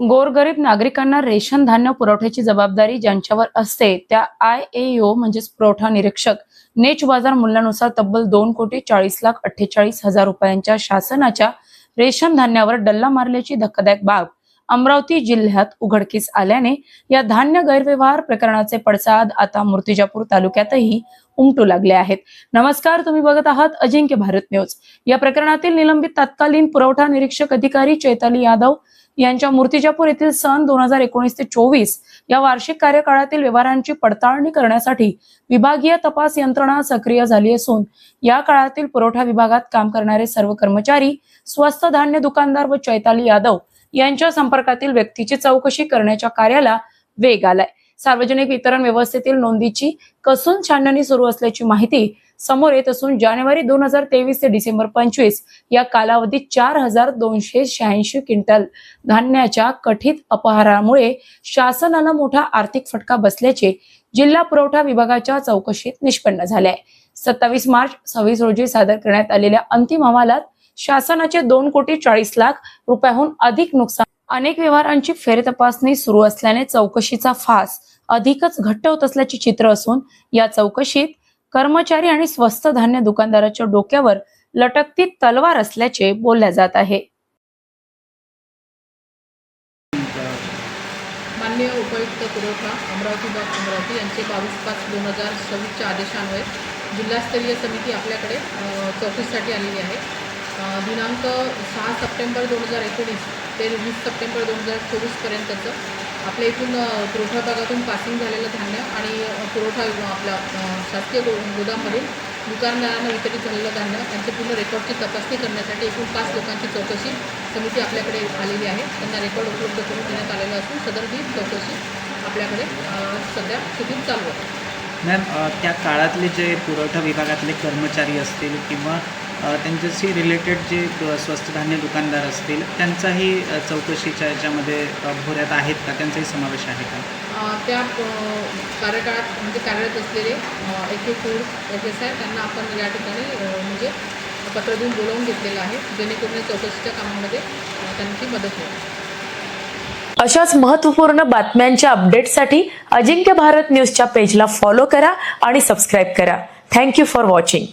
गोरगरीब नागरिकांना रेशन धान्य पुरवठ्याची जबाबदारी ज्यांच्यावर असते त्या IAO म्हणजे पुरवठा निरीक्षक नेच बाजार मूल्यानुसार तब्बल 2,40,48,00,000 रुपयांच्या शासनाच्या रेशन धान्यावर डल्ला मारल्याची धक्कादायक बाब अमरावती जिल्ह्यात उघडकीस आल्याने या धान्य गैरव्यवहार प्रकरणाचे पडसाद आता मूर्तिजापूर तालुक्यातही उमटू लागले आहेत। नमस्कार, तुम्ही बघत आहात अजिंक्य भारत न्यूज। या प्रकरणातील निलंबित तत्कालीन पुरवठा निरीक्षक अधिकारी चैताली यादव यांच्या मूर्तिजापूर येथील सन 2019 ते 24 या वार्षिक कार्यकाळातील व्यवहारांची पडताळणी करण्यासाठी विभागीय तपास यंत्रणा सक्रिय झाली असून या काळातील पुरवठा विभागात काम करणारे सर्व कर्मचारी, स्वस्त धान्य दुकानदार व चैताली यादव यांच्या संपर्कातील व्यक्तीची चौकशी करण्याच्या कार्याला वेग आलाय। सार्वजनिक वितरण व्यवस्थेतील नोंदीची कसून छाननी सुरू असल्याची माहिती समोर येत असून जानेवारी 2023 ते डिसेंबर 25 या कालावधीत 4,286 क्विंटल धान्याच्या कथित अपहारामुळे शासनाला मोठा आर्थिक फटका बसल्याचे जिल्हा पुरवठा विभागाच्या चौकशीत निष्पन्न झाले आहे। 27 मार्च 26 रोजी सादर करण्यात आलेल्या अंतिम अहवालात शासनाचे 2,40,00,000 रुपयाहून अधिक नुकसान, अनेक व्यवहारांची फेरतपासणी सुरू असल्याने चौकशीचा फास अधिकच घट्ट होत असल्याचे चित्र असून या चौकशीत कर्मचारी आणि स्वस्त धान्य दुकानदाराच्या डोक्यावर लटकती तलवार असल्याचे बोलले जात आहे। माननीय उपायुक्त पुरवठा अमरावती यांचे 22/5/2026 च्या आदेशान्वये जिल्हास्तरीय समिती आपल्याकडे चौकशीसाठी आलेली आहे। दिनांक 6 सप्टेंबर 2019 ते 20 सप्टेंबर 2024 पर्यंतचं आपल्या इथून पुरवठा विभागातून पासिंग झालेलं धान्य आणि पुरवठा आपल्या शासकीय गोदाममधील दुकानदारांना वितरित झालेलं धान्य यांचे पूर्ण रेकॉर्डची तपासणी करण्यासाठी एकूण 5 लोकांची चौकशी समिती आपल्याकडे आलेली आहे। त्यांना रेकॉर्ड उपलब्ध करून देण्यात आलेलं असून सदर ही चौकशी आपल्याकडे सध्या स्थितीत चालू आहे। मॅम, त्या काळातले जे पुरवठा विभागातले कर्मचारी असतील किंवा त्यांच्याशी रिलेटेड जे स्वस्त धान्य दुकानदार असतील त्यांचाही चौकशीच्या याच्यामध्ये भोऱ्यात आहेत का? त्यांचाही समावेश आहे का? त्या कार्यकाळात म्हणजे कार्यरत असलेले AK फूड FSI त्यांना आपण या ठिकाणी म्हणजे पत्र देऊन बोलावून घेतलेलं आहे, जेणेकरून चौकशीच्या कामामध्ये त्यांची मदत होईल। अशाच महत्त्वपूर्ण बातम्यांच्या अपडेटसाठी अजिंक्य भारत न्यूजच्या पेजला फॉलो करा आणि सबस्क्राईब करा। Thank you for watching.